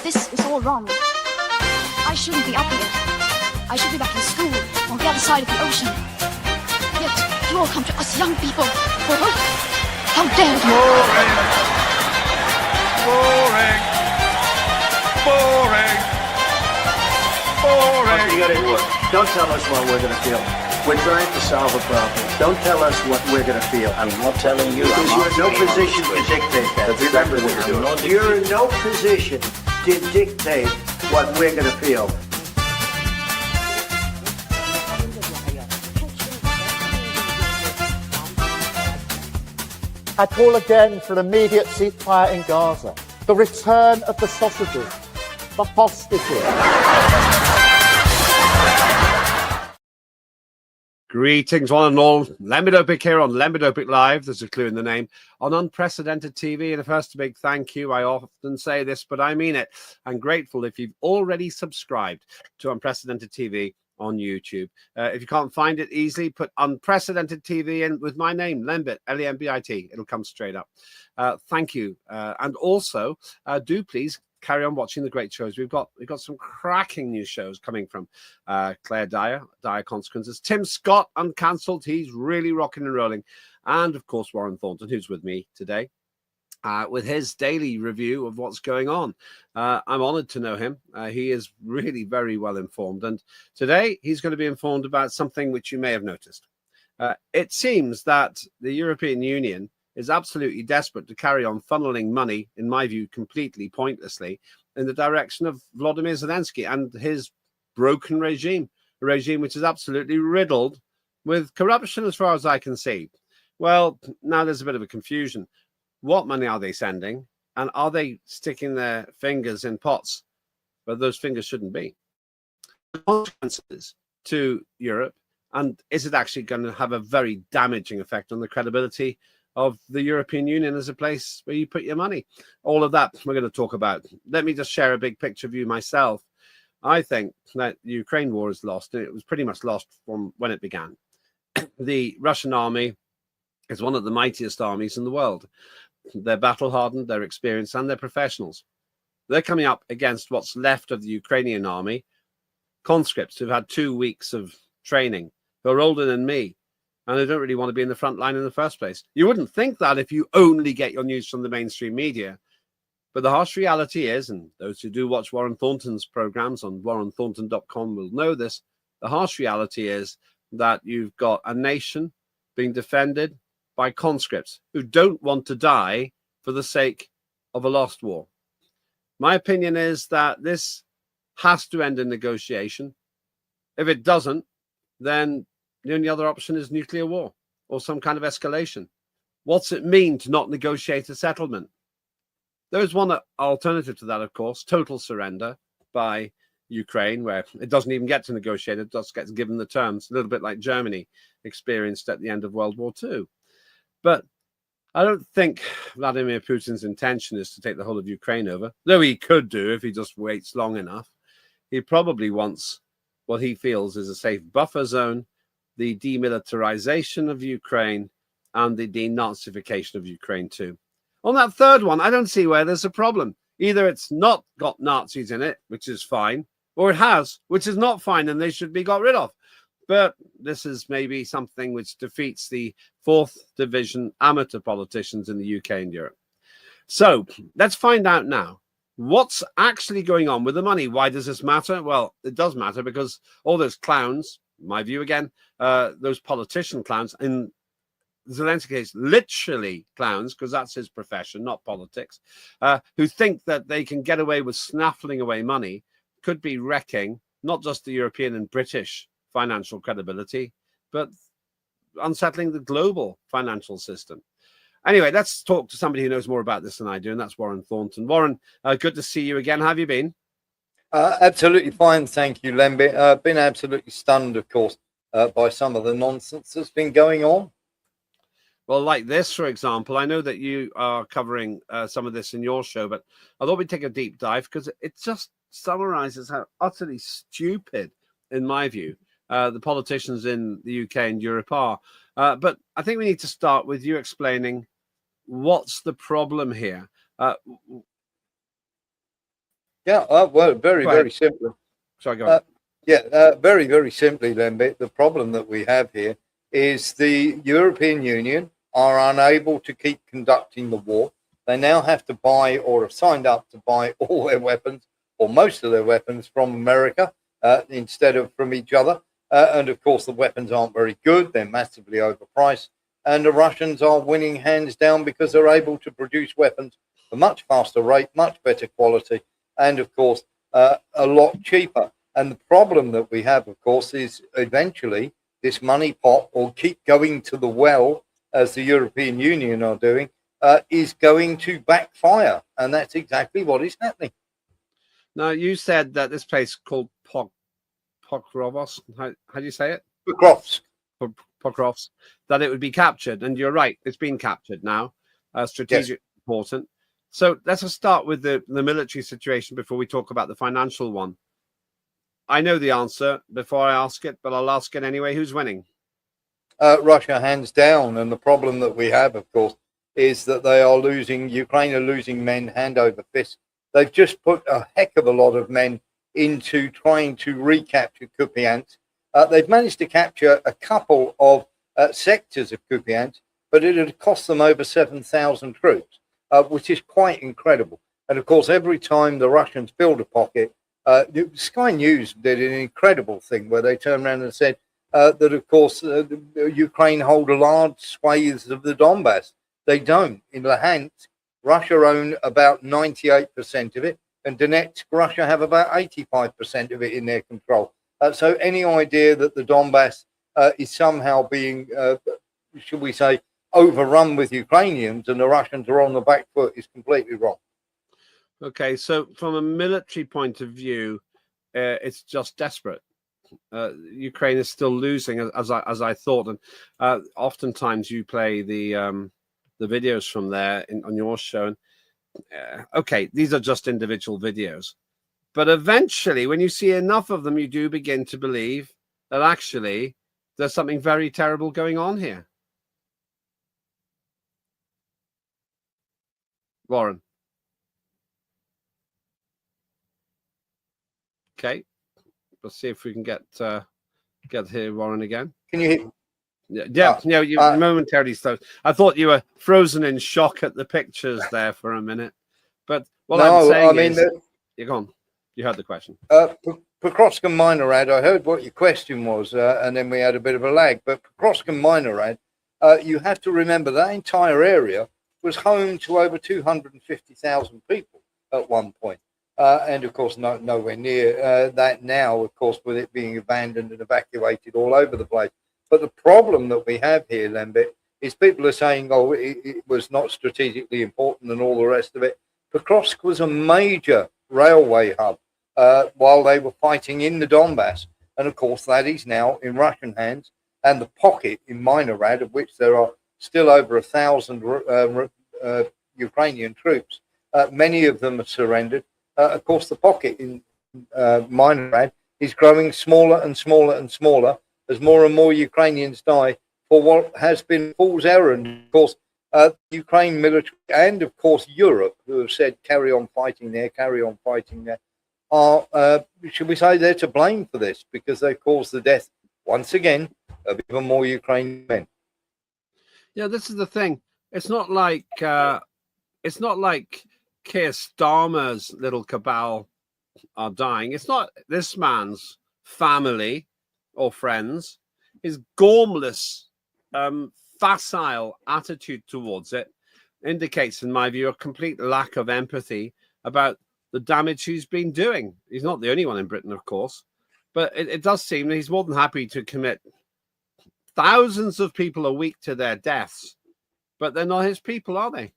This is all wrong. I shouldn't be up here. I should be back in school on the other side of the ocean. Yet you all come to us young people. How dare you! Boring. Boring. Boring. Okay, you got into it. Don't tell us what we're going to feel. We're trying to solve a problem. Don't tell us what we're going to feel. I'm not telling you. Because you're in no position to dictate that. Remember what you're doing. You're in no position to dictate what we're going to feel. I call again for an immediate ceasefire in Gaza, the return of the sausages, the hostages. Greetings, one and all. Lembit Öpik here on Lembit Öpik Live. There's a clue in the name. On Unprecedented TV. And first, a big thank you. I often say this, but I mean it. I'm grateful if you've already subscribed to Unprecedented TV on YouTube. If you can't find it easily, put Unprecedented TV in with my name, Lembit, Lembit. It'll come straight up. Thank you. And also, do please carry on watching the great shows. We've got some cracking new shows coming from Claire Dire Consequences, Tim Scott, Uncancelled. He's really rocking and rolling. And, of course, Warren Thornton, who's with me today. With his daily review of what's going on. I'm honored to know him. He is really very well informed. And today he's going to be informed about something which you may have noticed. It seems that the European Union is absolutely desperate to carry on funneling money, in my view, completely pointlessly, in the direction of Vladimir Zelensky and his broken regime, a regime which is absolutely riddled with corruption as far as I can see. Well, now there's a bit of a confusion. What money are they sending? And are they sticking their fingers in pots where those fingers shouldn't be? The consequences to Europe, and is it actually going to have a very damaging effect on the credibility of the European Union as a place where you put your money? All of that we're going to talk about. Let me just share a big picture view myself. I think that the Ukraine war is lost. It was pretty much lost from when it began. The Russian army is one of the mightiest armies in the world. They're battle-hardened, they're experienced, and they're professionals. They're coming up against what's left of the Ukrainian army, conscripts who've had 2 weeks of training, who are older than me, and they don't really want to be in the front line in the first place. You wouldn't think that if you only get your news from the mainstream media. But the harsh reality is, and those who do watch Warren Thornton's programs on warrenthornton.com will know this, the harsh reality is that you've got a nation being defended by conscripts who don't want to die for the sake of a lost war. My opinion is that this has to end in negotiation. If it doesn't, then the only other option is nuclear war or some kind of escalation. What's it mean to not negotiate a settlement? There is one alternative to that, of course, total surrender by Ukraine, where it doesn't even get to negotiate, it just gets given the terms, a little bit like Germany experienced at the end of World War II. But I don't think Vladimir Putin's intention is to take the whole of Ukraine over, though he could do if he just waits long enough. He probably wants what he feels is a safe buffer zone, the demilitarization of Ukraine, and the denazification of Ukraine too. On that third one, I don't see where there's a problem. Either it's not got Nazis in it, which is fine, or it has, which is not fine, and they should be got rid of. But this is maybe something which defeats the 4th division amateur politicians in the UK and Europe. So let's find out now what's actually going on with the money. Why does this matter? Well, it does matter because all those clowns, my view again, those politician clowns, in Zelensky's case, literally clowns, because that's his profession, not politics, who think that they can get away with snaffling away money, could be wrecking not just the European and British financial credibility, but unsettling the global financial system. Anyway, let's talk to somebody who knows more about this than I do, and that's Warren Thornton. Warren, good to see you again. How have you been? Absolutely fine, thank you, Lembit. Been absolutely stunned, of course, by some of the nonsense that's been going on. Well, like this, for example, I know that you are covering some of this in your show, but I thought we'd take a deep dive because it just summarizes how utterly stupid, in my view, the politicians in the UK and Europe are. But I think we need to start with you explaining what's the problem here. Yeah, well, very, Go ahead. very simply. Sorry, go on. Very, very simply, Lembit, the problem that we have here is the European Union are unable to keep conducting the war. They now have to buy or have signed up to buy all their weapons or most of their weapons from America instead of from each other. And of course, the weapons aren't very good. They're massively overpriced. And the Russians are winning hands down because they're able to produce weapons at a much faster rate, much better quality, and of course, a lot cheaper. And the problem that we have, of course, is eventually this money pot will keep going to the well, as the European Union are doing, is going to backfire. And that's exactly what is happening. Now, you said that this place called Pokrovsk, how do you say it? Pokrovsk. Pokrovsk, that it would be captured. And you're right, it's been captured now. Strategic, important. So let's just start with the military situation before we talk about the financial one. I know the answer before I ask it, but I'll ask it anyway. Who's winning? Russia, hands down. And the problem that we have, of course, is that they are losing, Ukraine are losing men hand over fist. They've just put a heck of a lot of men into trying to recapture Kupiansk. They've managed to capture a couple of sectors of Kupiansk, but it had cost them over 7,000 troops, which is quite incredible. And of course, every time the Russians build a pocket, Sky News did an incredible thing where they turned around and said that, of course, Ukraine hold a large swathes of the Donbass. They don't. In Luhansk, Russia own about 98% of it, and Donetsk, Russia have about 85% of it in their control. So any idea that the Donbass is somehow being, should we say, overrun with Ukrainians and the Russians are on the back foot is completely wrong. Okay, so from a military point of view, it's just desperate. Ukraine is still losing, as I thought, and oftentimes you play the videos from there on your show. And okay, these are just individual videos, but eventually, when you see enough of them, you do begin to believe that actually there's something very terrible going on here. Warren. Okay, let's see if we can get here, Warren, again. Can you hear? Yeah, you momentarily slow. I thought you were frozen in shock at the pictures there for a minute, but what I'm saying is, you're gone. You heard the question. Pokrovsk and Minorad, I heard what your question was, and then we had a bit of a lag. But Pokrovsk and Minorad, you have to remember that entire area was home to over 250,000 people at one point. And of course, nowhere near that now, of course, with it being abandoned and evacuated all over the place. But the problem that we have here, Lembit, is people are saying, oh, it was not strategically important and all the rest of it. Pokrovsk was a major railway hub while they were fighting in the Donbass. And of course, that is now in Russian hands. And the pocket in Minorad, of which there are still over 1,000 Ukrainian troops, many of them have surrendered. Of course, the pocket in Minorad is growing smaller and smaller and smaller as more and more Ukrainians die for what has been fool's errand. Of course, Ukraine military and, of course, Europe, who have said carry on fighting there, are, should we say, they're to blame for this because they caused the death, once again, of even more Ukrainian men. Yeah, this is the thing. It's not like Keir Starmer's little cabal are dying. It's not this man's family or friends. His gormless, facile attitude towards it indicates, in my view, a complete lack of empathy about the damage he's been doing. He's not the only one in Britain, of course, but it does seem that he's more than happy to commit thousands of people a week to their deaths, but they're not his people, are they?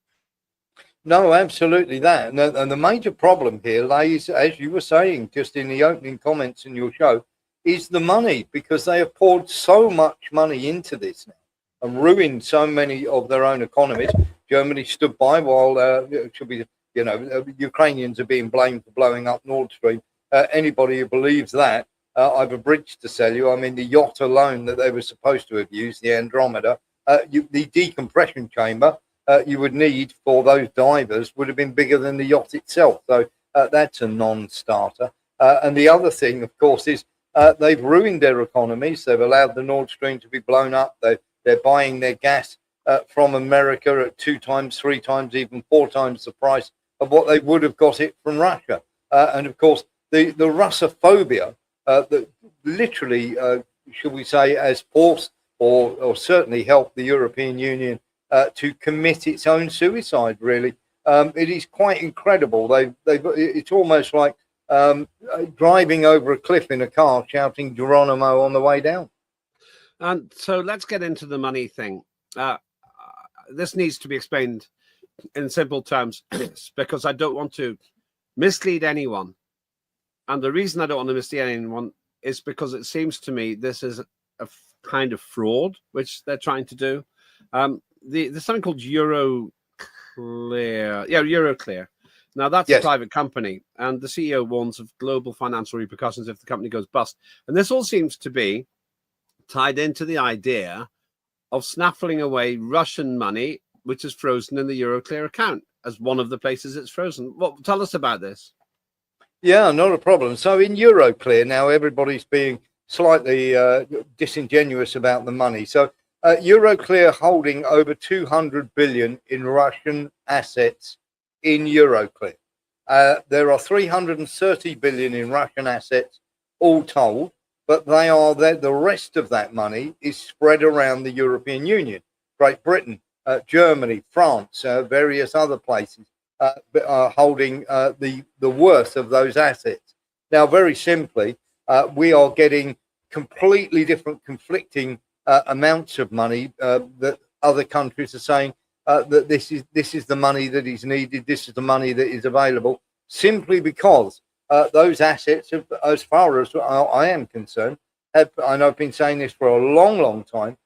No, absolutely that. And the major problem here lays, as you were saying just in the opening comments in your show, is the money, because they have poured so much money into this now and ruined so many of their own economies. Germany stood by while Ukrainians are being blamed for blowing up Nord Stream. Anybody who believes that, I have a bridge to sell you. I mean, the yacht alone that they were supposed to have used, the Andromeda, the decompression chamber you would need for those divers would have been bigger than the yacht itself. So That's a non-starter. And the other thing, of course, is they've ruined their economies. They've allowed the Nord Stream to be blown up. They're buying their gas from America at 2 times, 3 times, even 4 times the price of what they would have got it from Russia. And of course, the Russophobia that literally, should we say, has forced or certainly helped the European Union to commit its own suicide, really. It is quite incredible. It's almost like driving over a cliff in a car shouting Geronimo on the way down. And so let's get into the money thing. This needs to be explained in simple terms because I don't want to mislead anyone. And the reason I don't want to mislead anyone is because it seems to me this is a kind of fraud, which they're trying to do. There's something called Euroclear. Yeah, Euroclear. Now, that's a private company, and the CEO warns of global financial repercussions if the company goes bust. And this all seems to be tied into the idea of snaffling away Russian money, which is frozen in the Euroclear account as one of the places it's frozen. Well, tell us about this. Yeah, not a problem. So in Euroclear now, everybody's being slightly disingenuous about the money. So Euroclear holding over 200 billion in Russian assets in Euroclear. There are 330 billion in Russian assets all told, but they are there. The rest of that money is spread around the European Union, Great Britain, Germany, France, various other places are holding the worth of those assets. Now, very simply, we are getting completely different conflicting amounts of money that other countries are saying that this is the money that is needed, this is the money that is available, simply because those assets, as far as I am concerned, and I've been saying this for a long, long time,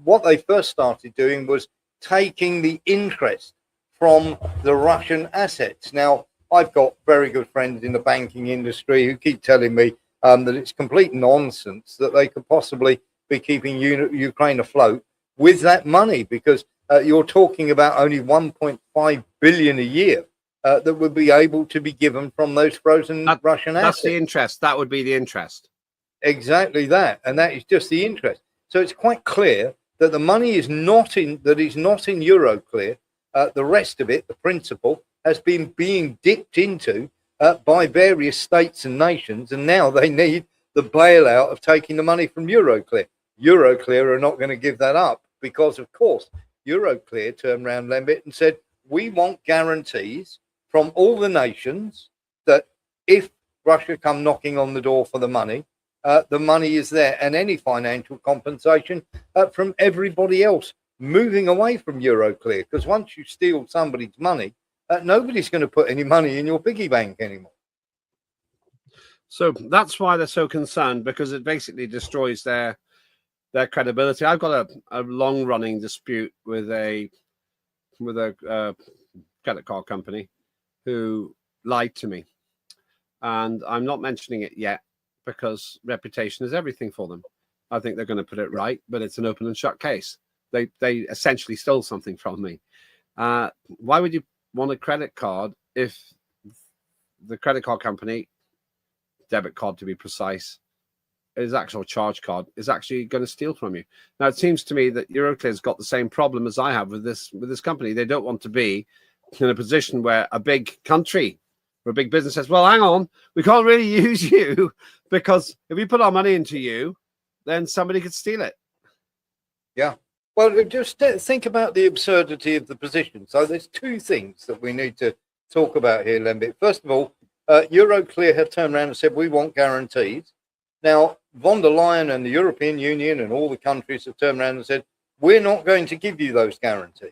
what they first started doing was taking the interest from the Russian assets. Now, I've got very good friends in the banking industry who keep telling me that it's complete nonsense that they could possibly be keeping Ukraine afloat with that money, because you're talking about only 1.5 billion a year that would be able to be given from those frozen Russian assets. That's the interest. That would be the interest. Exactly that, and that is just the interest. So it's quite clear that the money is not in Euroclear. The rest of it, the principal, has been being dipped into by various states and nations, and now they need the bailout of taking the money from Euroclear. Euroclear are not going to give that up because, of course, Euroclear turned around, Lembit, and said, we want guarantees from all the nations that if Russia come knocking on the door for the money is there, and any financial compensation from everybody else moving away from Euroclear, because once you steal somebody's money, nobody's going to put any money in your piggy bank anymore. So that's why they're so concerned, because it basically destroys their credibility. I've got a long-running dispute with a credit card company who lied to me, and I'm not mentioning it yet because reputation is everything for them. I think they're going to put it right, but it's an open and shut case. They essentially stole something from me. Why would you want a credit card if the credit card company, debit card to be precise, his actual charge card is actually going to steal from you? Now, it seems to me that Euroclear's got the same problem as I have with this company. They don't want to be in a position where a big country or a big business says, well, hang on, we can't really use you because if we put our money into you, then somebody could steal it. Yeah. Well, just think about the absurdity of the position. So there's two things that we need to talk about here, Lembit. First of all, Euroclear have turned around and said, we want guarantees. Now, von der Leyen and the European Union and all the countries have turned around and said, we're not going to give you those guarantees.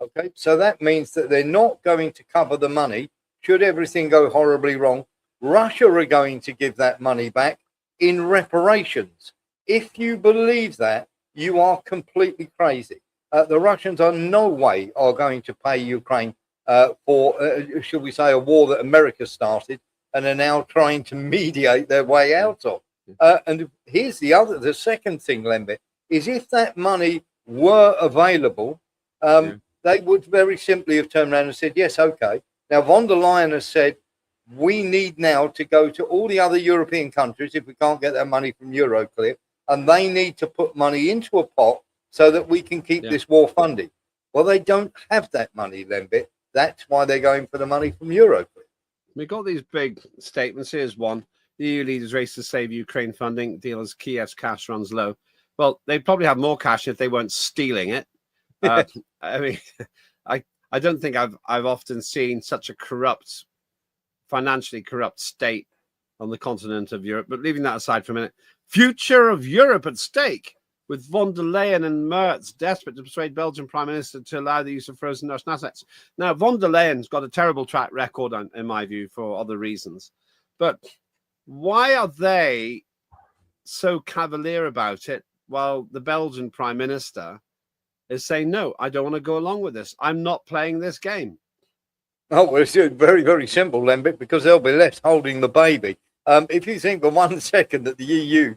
Okay, so that means that they're not going to cover the money should everything go horribly wrong. Russia are going to give that money back in reparations. If you believe that, you are completely crazy. The Russians are no way are going to pay Ukraine for, should we say, a war that America started and are now trying to mediate their way out of. And here's the second thing, Lembit, is if that money were available, they would very simply have turned around and said, yes, okay, Now, von der Leyen has said, we need now to go to all the other European countries if we can't get that money from Euroclear, and they need to put money into a pot so that we can keep this war funded. Well, they don't have that money, Lembit. That's why they're going for the money from Euroclear. We got these big statements. Here's one. The EU leaders race to save Ukraine funding. Deal as Kiev's cash runs low. Well, they'd probably have more cash if they weren't stealing it. I mean, I don't think I've often seen such a corrupt, financially corrupt state on the continent of Europe. But leaving that aside for a minute, future of Europe at stake, with von der Leyen and Merz desperate to persuade Belgian Prime Minister to allow the use of frozen Russian assets. Now, von der Leyen's got a terrible track record, in my view, for other reasons. But why are they so cavalier about it while the Belgian Prime Minister is saying, no, I don't want to go along with this. I'm not playing this game. Oh, well, it's very, very simple, Lembit, because they'll be left holding the baby. If you think for 1 second that the EU,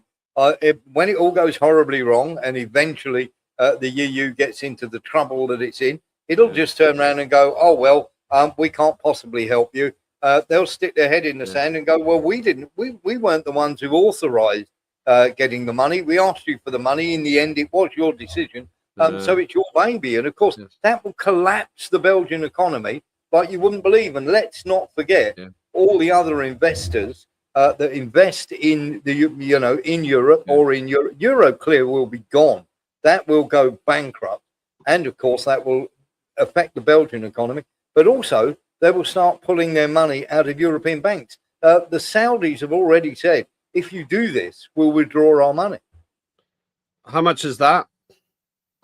when it all goes horribly wrong and eventually the EU gets into the trouble that it's in, it'll just turn around and go, oh, well, we can't possibly help you. They'll stick their head in the sand and go, well, we weren't the ones who authorized getting the money. We asked you for the money. In the end, it was your decision. So it's your baby. And of course, that will collapse the Belgian economy like you wouldn't believe. And let's not forget all the other investors that invest in in Europe or in Europe. Euroclear will be gone. That will go bankrupt. And of course, that will affect the Belgian economy. But also, they will start pulling their money out of European banks. The Saudis have already said, if you do this, we'll withdraw our money. How much is that?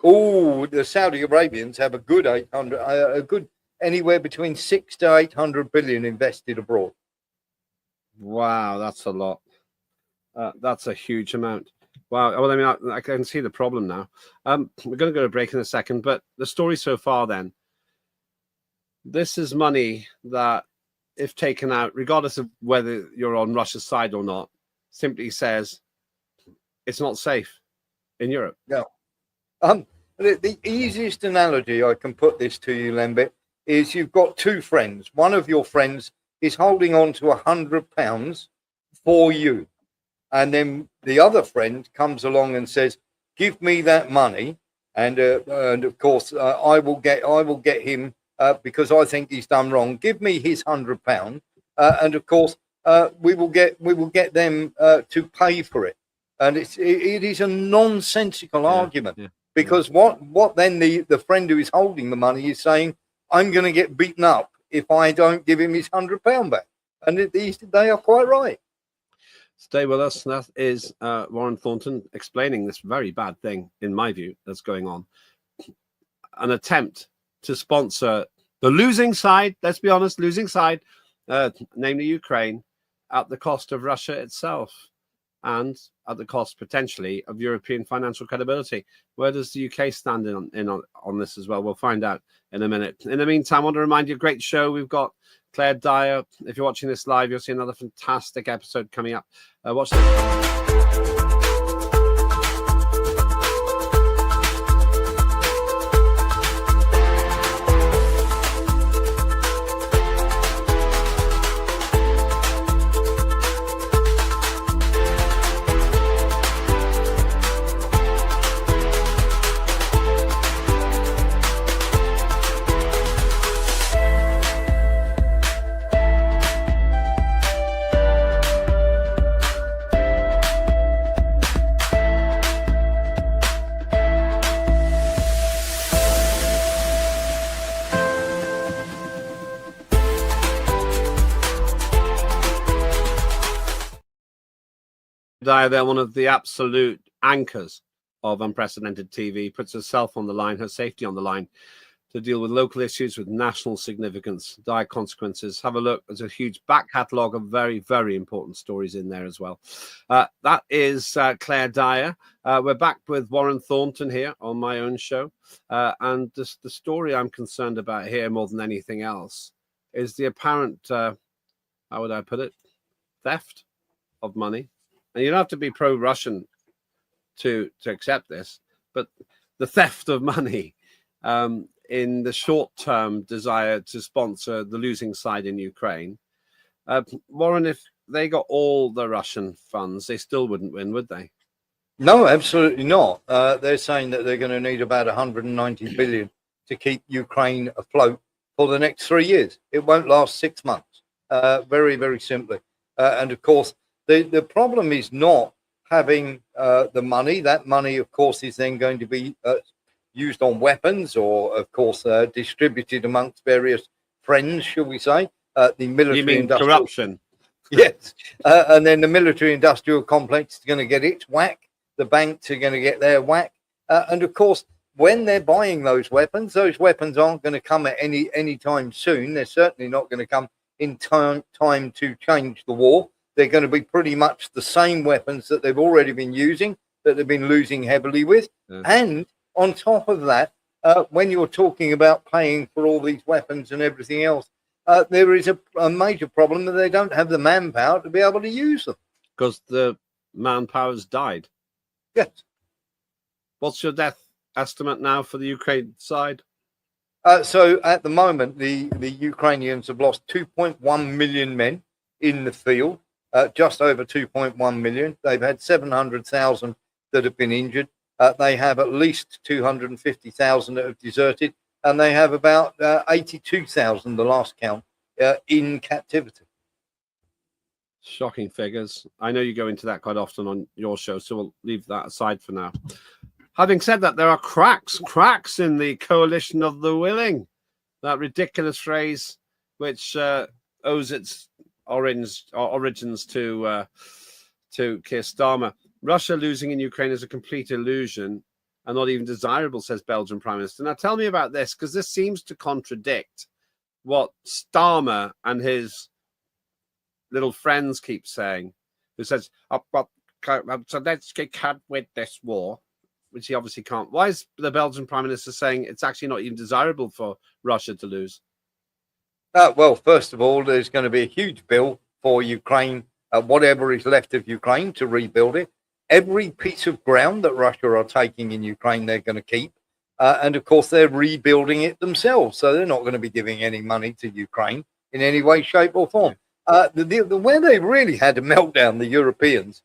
Oh, the Saudi Arabians have a good anywhere between 6 to 800 billion invested abroad. Wow, that's a lot. That's a huge amount. Wow. Well, I mean, I can see the problem now. We're going to go to break in a second, but the story so far then, this is money that, if taken out, regardless of whether you're on Russia's side or not, simply says it's not safe in Europe. No. The easiest analogy I can put this to you, Lembit, is you've got two friends. One of your friends is holding on to £100 for you. And then the other friend comes along and says, give me that money. And of course, I will get him because I think he's done wrong. Give me his £100. And of course, we will get them to pay for it. And it is a nonsensical argument. Yeah. Because what then the friend who is holding the money is saying, I'm going to get beaten up if I don't give him his £100 back. And they are quite right. Stay with us. That is Warren Thornton explaining this very bad thing, in my view, that's going on. An attempt to sponsor the losing side, let's be honest, losing side, namely Ukraine, at the cost of Russia itself. And at the cost, potentially, of European financial credibility. Where does the UK stand on this as well? We'll find out in a minute. In the meantime, I want to remind you, great show. We've got Claire Dyer. If you're watching this live, you'll see another fantastic episode coming up. Watch this. Dyer, they're one of the absolute anchors of unprecedented TV, puts herself on the line, her safety on the line, to deal with local issues with national significance, dire consequences. Have a look. There's a huge back catalogue of very, very important stories in there as well. That is Claire Dyer. We're back with Warren Thornton here on my own show. And the story I'm concerned about here more than anything else is the apparent, how would I put it, theft of money. And you don't have to be pro-Russian to accept this, but the theft of money in the short-term desire to sponsor the losing side in Ukraine. Warren, if they got all the Russian funds, they still wouldn't win, would they? No, absolutely not. They're saying that they're going to need about 190 billion to keep Ukraine afloat for the next 3 years. It won't last 6 months. Very, very simply. And of course, the problem is not having the money. That money, of course, is then going to be used on weapons, or, of course, distributed amongst various friends, shall we say. The military, you mean industrial corruption? Yes, and then the military-industrial complex is going to get its whack. The banks are going to get their whack, and of course, when they're buying those weapons aren't going to come at any time soon. They're certainly not going to come in time to change the war. They're going to be pretty much the same weapons that they've already been using, that they've been losing heavily with. And on top of that, when you're talking about paying for all these weapons and everything else, there is a major problem that they don't have the manpower to be able to use them. Because the manpower's died. Yes. What's your death estimate now for the Ukraine side? So at the moment, the Ukrainians have lost 2.1 million men in the field, just over 2.1 million. They've had 700,000 that have been injured. They have at least 250,000 that have deserted, and they have about 82,000, the last count, in captivity. Shocking figures. I know you go into that quite often on your show, so we'll leave that aside for now. Having said that, there are cracks in the coalition of the willing. That ridiculous phrase, which owes its origins to Keir Starmer. Russia losing in Ukraine is a complete illusion and not even desirable, says Belgian Prime Minister. Now, tell me about this, because this seems to contradict what Starmer and his little friends keep saying, who says, Zelensky can't win this war, which he obviously can't. Why is the Belgian Prime Minister saying it's actually not even desirable for Russia to lose? Well, first of all, there's going to be a huge bill for Ukraine, whatever is left of Ukraine, to rebuild it. Every piece of ground that Russia are taking in Ukraine, they're going to keep. And of course, they're rebuilding it themselves. So they're not going to be giving any money to Ukraine in any way, shape or form. Where they really had a meltdown, the Europeans,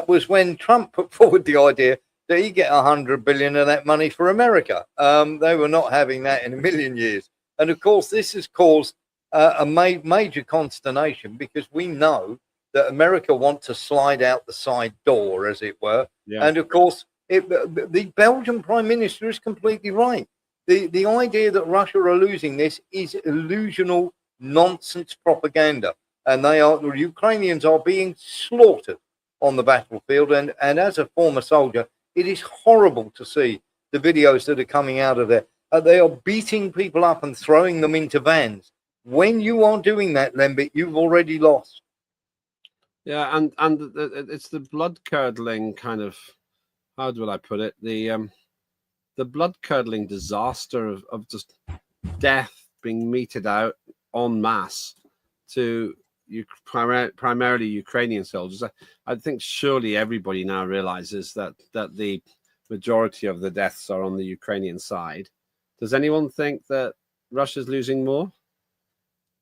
was when Trump put forward the idea that he get 100 billion of that money for America. They were not having that in a million years. And of course, this has caused a major consternation, because we know that America wants to slide out the side door, as it were. Yeah. And of course, the Belgian Prime Minister is completely right. The idea that Russia are losing this is illusional nonsense propaganda. And the Ukrainians are being slaughtered on the battlefield. And as a former soldier, it is horrible to see the videos that are coming out of there. They are beating people up and throwing them into vans. When you are doing that, Lembit, you've already lost. Yeah, and it's the blood-curdling kind of, how do I put it? The blood-curdling disaster of just death being meted out en masse to primarily Ukrainian soldiers. I think surely everybody now realizes that the majority of the deaths are on the Ukrainian side. Does anyone think that Russia's losing more?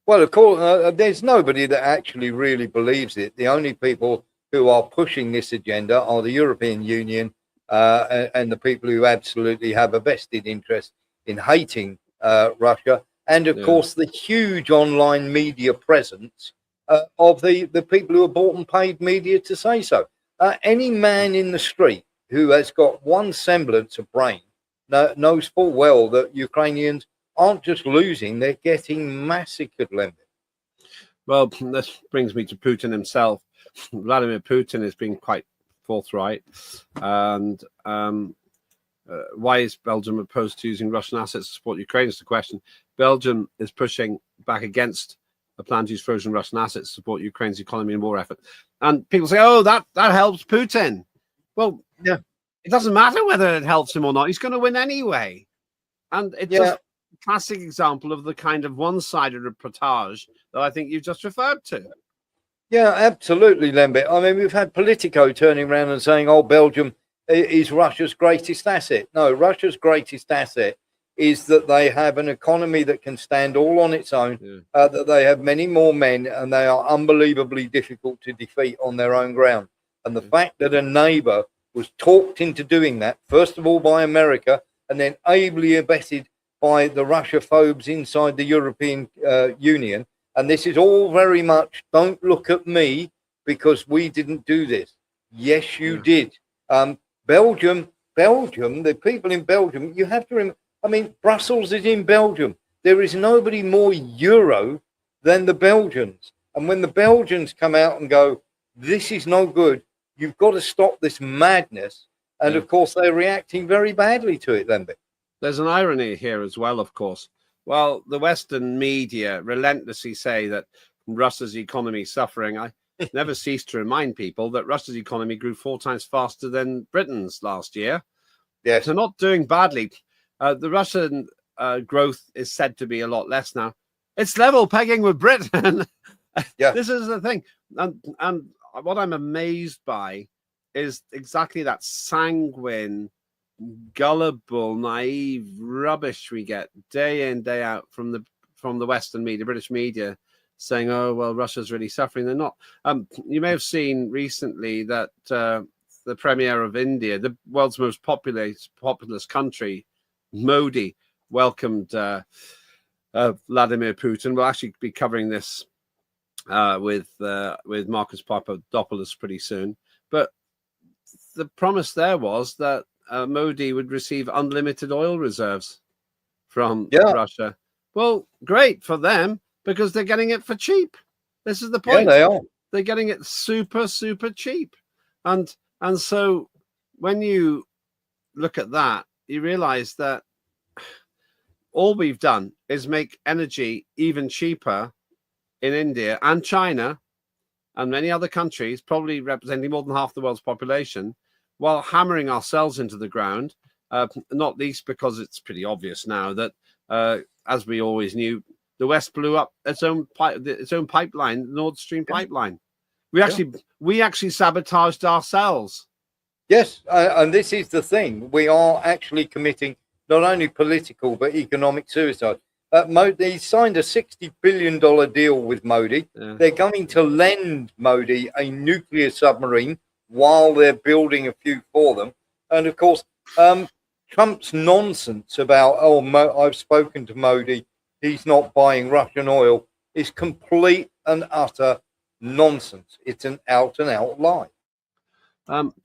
Well, of course, there's nobody that actually really believes it. The only people who are pushing this agenda are the European Union and the people who absolutely have a vested interest in hating Russia. And, of course, the huge online media presence of the people who are bought and paid media to say so. Any man in the street who has got one semblance of brain knows full well that Ukrainians aren't just losing, they're getting massacred, Lembit. Well, this brings me to Putin himself. Vladimir Putin has been quite forthright. And why is Belgium opposed to using Russian assets to support Ukraine is the question. Belgium is pushing back against a plan to use frozen Russian assets to support Ukraine's economy and war effort. And people say, oh, that helps Putin. Well, yeah, it doesn't matter whether it helps him or not. He's going to win anyway. And it's just a classic example of the kind of one-sided reportage that I think you've just referred to. Yeah, absolutely, Lembit. I mean, we've had Politico turning around and saying, oh, Belgium is Russia's greatest asset. No, Russia's greatest asset is that they have an economy that can stand all on its own, that they have many more men, and they are unbelievably difficult to defeat on their own ground. And the fact that a neighbor was talked into doing that, first of all by America, and then ably abetted by the Russia-phobes inside the European Union. And this is all very much, don't look at me because we didn't do this. Yes, you did. Belgium, the people in Belgium, you have to remember, I mean, Brussels is in Belgium. There is nobody more Euro than the Belgians. And when the Belgians come out and go, this is no good, you've got to stop this madness. And of course, they're reacting very badly to it, Lembit. There's an irony here as well, of course. Well, the Western media relentlessly say that Russia's economy is suffering. I never cease to remind people that Russia's economy grew 4 times faster than Britain's last year. Yes. They're not doing badly. The Russian growth is said to be a lot less now. It's level pegging with Britain. This is the thing. And what I'm amazed by is exactly that sanguine, gullible, naive rubbish we get day in, day out from the Western media, British media, saying, oh, well, Russia's really suffering. They're not. You may have seen recently that the Premier of India, the world's most populous country, Modi, welcomed Vladimir Putin. We'll actually be covering this with Marcus Papadopoulos pretty soon. But the promise there was that Modi would receive unlimited oil reserves from Russia. Well, great for them because they're getting it for cheap. This is the point. Yeah, they are. They're getting it super, super cheap. And so when you look at that, you realize that all we've done is make energy even cheaper in India and China and many other countries, probably representing more than half the world's population, while hammering ourselves into the ground, not least because it's pretty obvious now that, as we always knew, the West blew up its own pipeline, the Nord Stream pipeline. We actually sabotaged ourselves. Yes, and this is the thing. We are actually committing not only political but economic suicide. Modi signed a $60 billion deal with Modi. They're going to lend Modi a nuclear submarine while they're building a few for them. And of course, Trump's nonsense about, I've spoken to Modi, he's not buying Russian oil, is complete and utter nonsense. It's an out and out lie.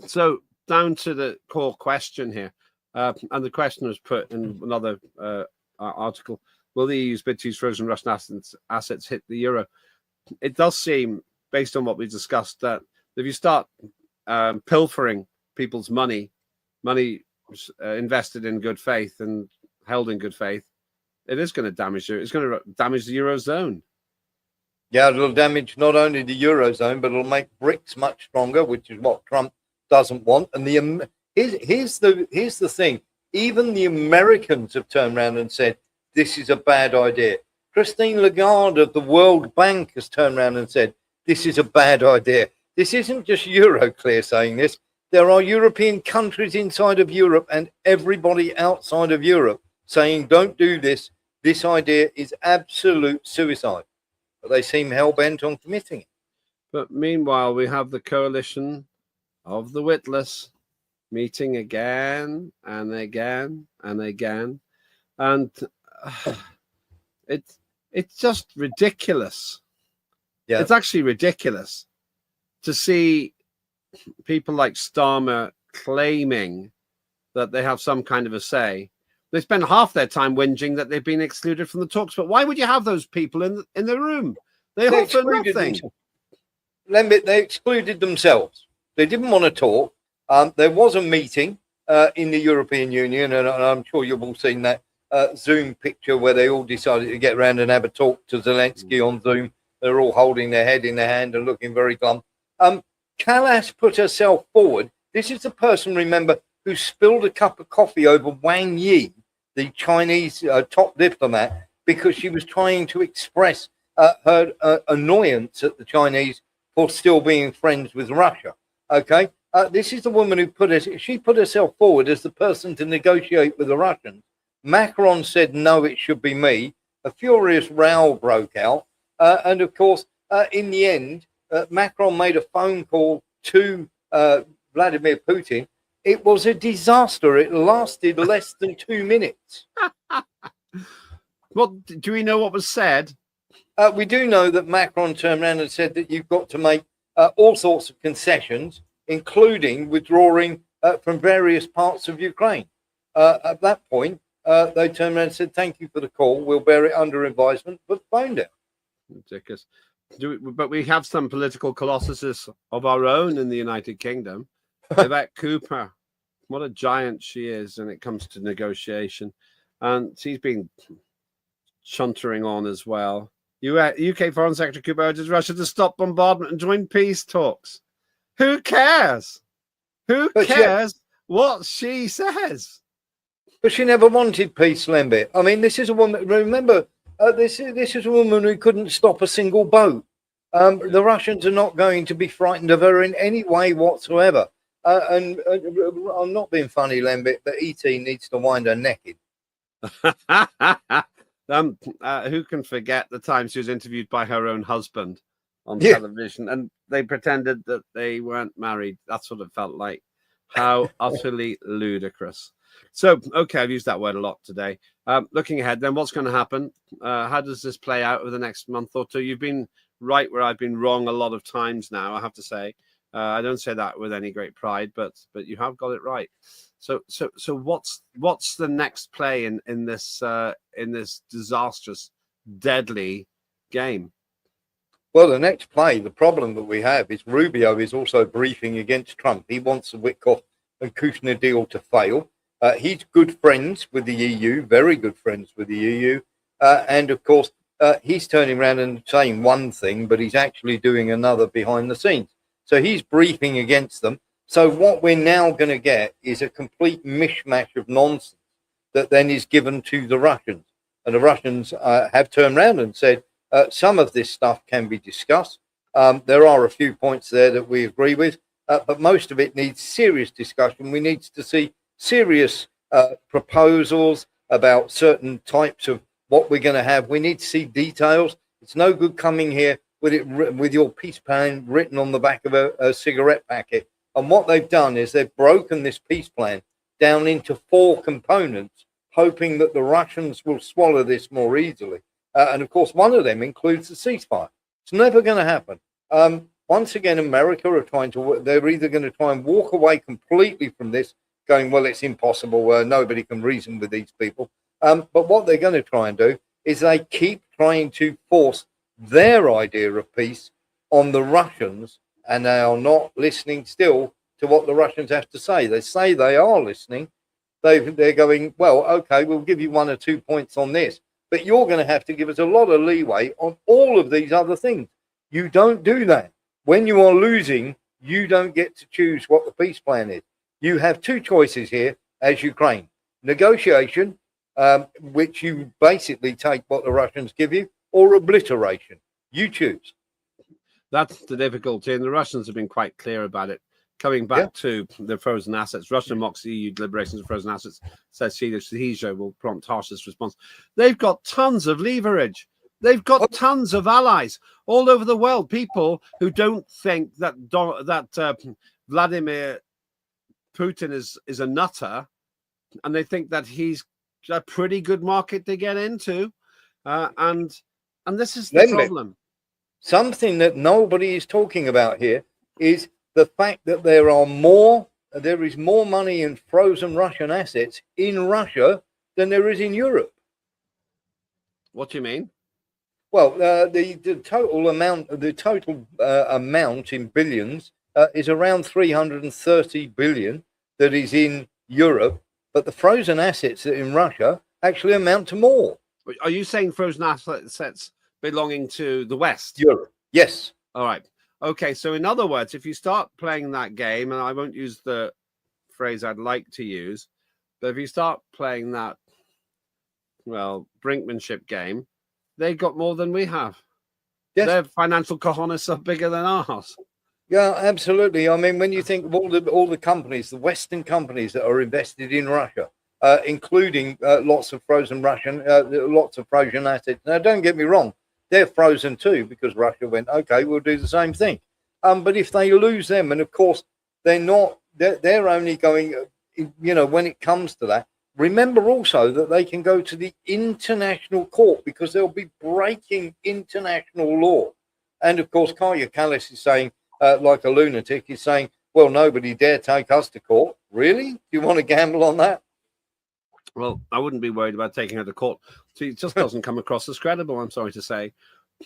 So down to the core question here, and the question was put in another article: will the EU's bid to use frozen Russian assets hit the euro? It does seem, based on what we discussed, that if you start pilfering people's money invested in good faith and held in good faith, it is going to damage you. It's going to damage the Eurozone. Yeah, it'll damage not only the Eurozone, but it'll make BRICS much stronger, which is what Trump doesn't want. And here's the thing. Even the Americans have turned around and said, this is a bad idea. Christine Lagarde of the World Bank has turned around and said, this is a bad idea. This isn't just Euroclear saying this. There are European countries inside of Europe and everybody outside of Europe saying, don't do this. This idea is absolute suicide. But they seem hell-bent on committing it. But meanwhile, we have the coalition of the witless meeting again and again and again. And it's just ridiculous. Yeah. It's actually ridiculous to see people like Starmer claiming that they have some kind of a say. They spend half their time whinging that they've been excluded from the talks. But why would you have those people in the room? They offer nothing. Lembit, they excluded themselves. They didn't want to talk. There was a meeting in the European Union, and I'm sure you've all seen that Zoom picture where they all decided to get around and have a talk to Zelensky on Zoom. They're all holding their head in their hand and looking very glum. Callas put herself forward. This is the person, remember, who spilled a cup of coffee over Wang Yi, the Chinese top diplomat, because she was trying to express her annoyance at the Chinese for still being friends with Russia. Okay, this is the woman who put herself forward as the person to negotiate with the Russians Macron said, no, it should be me. A furious row broke out. And of course, in the end, Macron made a phone call to Vladimir Putin. It was a disaster. It lasted less than 2 minutes. What do we know what was said? We do know that Macron turned around and said that you've got to make all sorts of concessions, including withdrawing from various parts of Ukraine. At that point, they turned around and said, thank you for the call. We'll bear it under advisement, but phone down. Ridiculous. But we have some political colossuses of our own in the United Kingdom. Yvette Cooper, what a giant she is when it comes to negotiation. And she's been chuntering on as well. UK Foreign Secretary Cooper urges Russia to stop bombardment and join peace talks. Who cares? Who cares what she says? But she never wanted peace, Lembit. I mean, this is a woman, remember, this is a woman who couldn't stop a single boat. The Russians are not going to be frightened of her in any way whatsoever. And I'm not being funny, Lembit, but ET needs to wind her naked. Who can forget the time she was interviewed by her own husband on television and they pretended that they weren't married? That's what it felt like. How utterly ludicrous. So, okay, I've used that word a lot today. Looking ahead, then, what's going to happen? How does this play out over the next month or two? You've been right where I've been wrong a lot of times now, I have to say. I don't say that with any great pride, but you have got it right. So what's the next play in this disastrous, deadly game? Well, the next play, the problem that we have is Rubio is also briefing against Trump. He wants the Witkoff and Kushner deal to fail. He's good friends with the EU, very good friends with the EU. And of course, he's turning around and saying one thing, but he's actually doing another behind the scenes. So he's briefing against them. So what we're now going to get is a complete mishmash of nonsense that then is given to the Russians. And the Russians have turned around and said, some of this stuff can be discussed. There are a few points there that we agree with, but most of it needs serious discussion. We need to see serious proposals about certain types of what we're going to have. We need to see details. It's no good coming here with your peace plan written on the back of a cigarette packet. And what they've done is they've broken this peace plan down into 4 components, hoping that the Russians will swallow this more easily. And of course, one of them includes the ceasefire. It's never going to happen. Once again, America are they're either going to try and walk away completely from this, going, well, it's impossible. Nobody can reason with these people. But what they're going to try and do is they keep trying to force their idea of peace on the Russians, and they are not listening still to what the Russians have to say. They say they are listening. They're going, well, okay, we'll give you 1 or 2 points on this, but you're going to have to give us a lot of leeway on all of these other things. You don't do that. When you are losing, you don't get to choose what the peace plan is. You have 2 choices here as Ukraine. Negotiation, which you basically take what the Russians give you, or obliteration. You choose. That's the difficulty, and the Russians have been quite clear about it. Coming back to the frozen assets, Russia mocks EU deliberations of frozen assets, says Syrizza will prompt harshest response. They've got tons of leverage. They've got tons of allies all over the world. People who don't think that Vladimir Putin is a nutter, and they think that he's a pretty good market to get into, and this is the problem. Something that nobody is talking about here is the fact that there is more money in frozen Russian assets in Russia than there is in Europe. What do you mean? Well, the total amount in billions is around 330 billion that is in Europe, but the frozen assets in Russia actually amount to more. Are you saying frozen assets belonging to the West? Europe. Yes. All right. Okay. So in other words, if you start playing that game, and I won't use the phrase I'd like to use, but if you start playing that, well, brinkmanship game, they've got more than we have. Yes. Their financial cojones are bigger than ours. Yeah, absolutely. I mean, when you think of all the companies, the Western companies that are invested in Russia, including lots of frozen assets. Now, don't get me wrong, they're frozen too because Russia went, okay, we'll do the same thing. But if they lose them, and of course they're only going, when it comes to that, remember also that they can go to the international court because they'll be breaking international law. And of course, Kaya Kallis is saying, like a lunatic, is saying, well, nobody dare take us to court. Really? Do you want to gamble on that? Well, I wouldn't be worried about taking her to court. It just doesn't come across as credible, I'm sorry to say.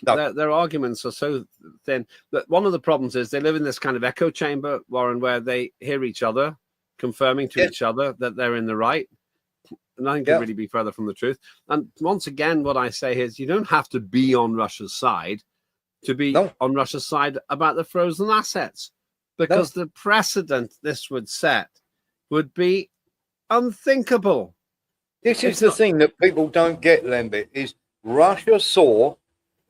No. Their arguments are so thin. That one of the problems is they live in this kind of echo chamber, Warren, where they hear each other confirming to each other that they're in the right. Nothing could really be further from the truth. And once again, what I say is you don't have to be on Russia's side to be on Russia's side about the frozen assets, because the precedent this would set would be unthinkable. This is the thing that people don't get, Lembit, is Russia saw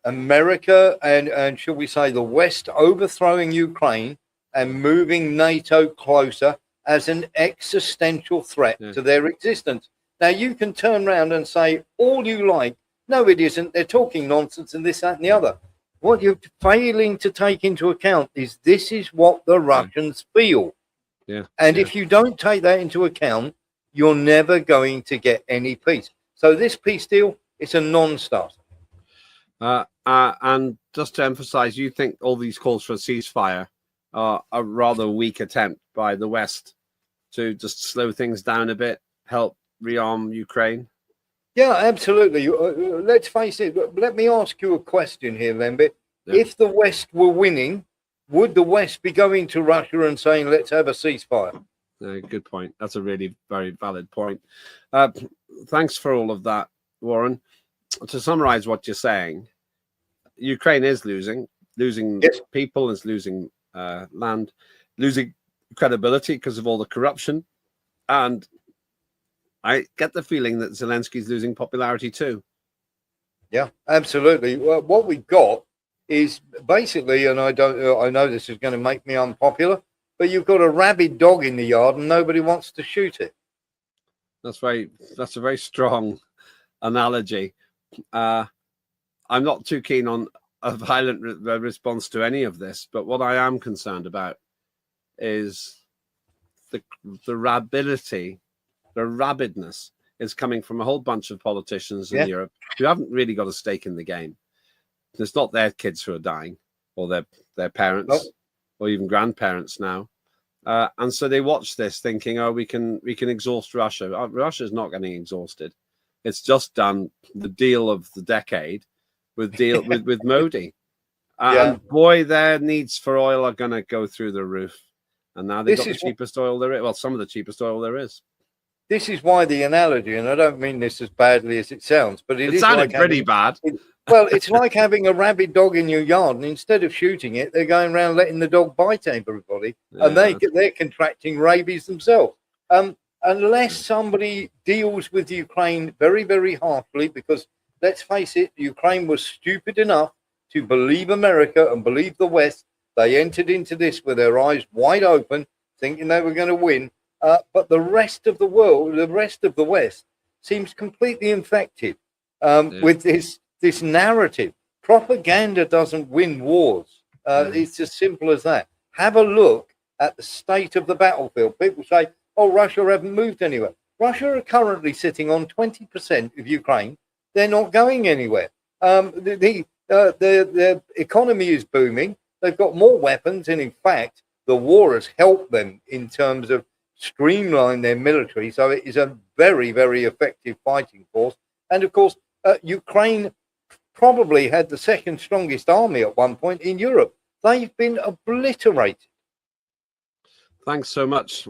America and shall we say the West overthrowing Ukraine and moving NATO closer as an existential threat to their existence. Now, you can turn around and say all you like, no, it isn't, they're talking nonsense and this, that, and the other. What you're failing to take into account is this is what the Russians feel. And if you don't take that into account, you're never going to get any peace. So this peace deal, it's a non-starter. And just to emphasize, you think all these calls for a ceasefire are a rather weak attempt by the West to just slow things down a bit, help rearm Ukraine? Yeah, absolutely. Let's face it. Let me ask you a question here, Lembit. If the West were winning, would the West be going to Russia and saying, let's have a ceasefire? Good point. That's a really very valid point. Thanks for all of that, Warren. To summarize what you're saying, Ukraine is losing people, is losing land, losing credibility because of all the corruption. And I get the feeling that Zelensky's losing popularity too. Yeah, absolutely. Well, what we've got is basically, and I know this is going to make me unpopular, but you've got a rabid dog in the yard and nobody wants to shoot it. That's a very strong analogy. I'm not too keen on a violent response to any of this, but what I am concerned about is the rabidness is coming from a whole bunch of politicians in Europe who haven't really got a stake in the game. It's not their kids who are dying, or their parents, or even grandparents now. And so they watch this thinking, oh, we can exhaust Russia. Russia's not getting exhausted. It's just done the deal of the decade with Modi. And boy, their needs for oil are going to go through the roof. And now they've got the cheapest oil there is. Well, some of the cheapest oil there is. This is why the analogy, and I don't mean this as badly as it sounds, but it sounded like pretty bad. Well, it's like having a rabid dog in your yard, and instead of shooting it, they're going around letting the dog bite everybody, and they're contracting rabies themselves. Unless somebody deals with Ukraine very, very harshly, because let's face it, Ukraine was stupid enough to believe America and believe the West. They entered into this with their eyes wide open, thinking they were going to win. But the rest of the world, the rest of the West, seems completely infected with this narrative. Propaganda doesn't win wars. It's as simple as that. Have a look at the state of the battlefield. People say, oh, Russia haven't moved anywhere. Russia are currently sitting on 20% of Ukraine. They're not going anywhere. The economy is booming. They've got more weapons. And in fact, the war has helped them in terms of streamline their military. So it is a very, very effective fighting force. And of course, Ukraine probably had the second strongest army at one point in Europe. They've been obliterated. Thanks so much,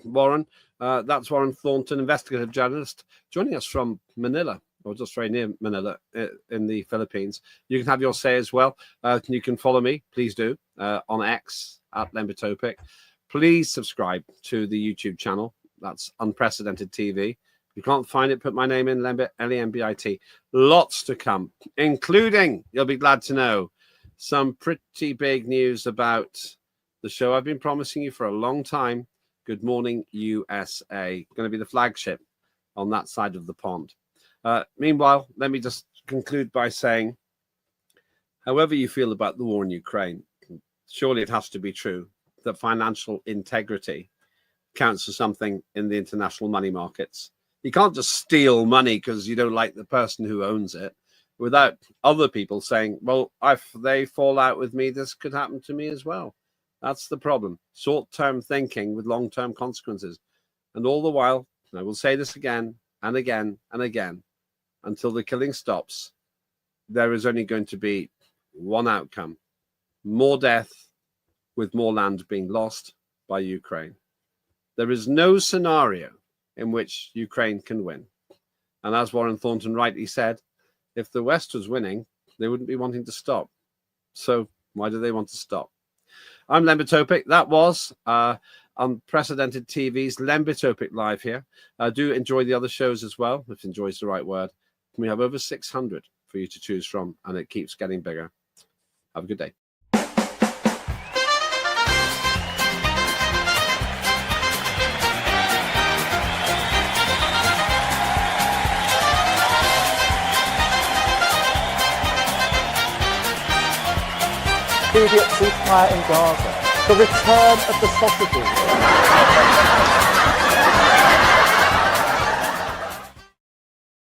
Warren. That's Warren Thornton, investigative journalist, joining us from Manila, or just very near Manila in the Philippines. You can have your say as well. You can follow me, please do, on X at Lembit Öpik. Please subscribe to the YouTube channel. That's Unprecedented TV. If you can't find it, put my name in, Lembit, Lembit. Lots to come, including, you'll be glad to know, some pretty big news about the show I've been promising you for a long time. Good Morning USA. Going to be the flagship on that side of the pond. Meanwhile, let me just conclude by saying, however you feel about the war in Ukraine, surely it has to be true that financial integrity counts for something in the international money markets. You can't just steal money because you don't like the person who owns it without other people saying, well, if they fall out with me, this could happen to me as well. That's the problem. Short-term thinking with long-term consequences. And all the while, I will say this again and again and again, until the killing stops, there is only going to be one outcome: more death, with more land being lost by Ukraine. There is no scenario in which Ukraine can win. And as Warren Thornton rightly said, if the West was winning, they wouldn't be wanting to stop. So why do they want to stop? I'm Lembit Öpik. That was Unprecedented TV's Lembit Öpik Live here. Do enjoy the other shows as well, if enjoy is the right word. We have over 600 for you to choose from, and it keeps getting bigger. Have a good day. Immediate ceasefire in Gaza. The return of the sausages.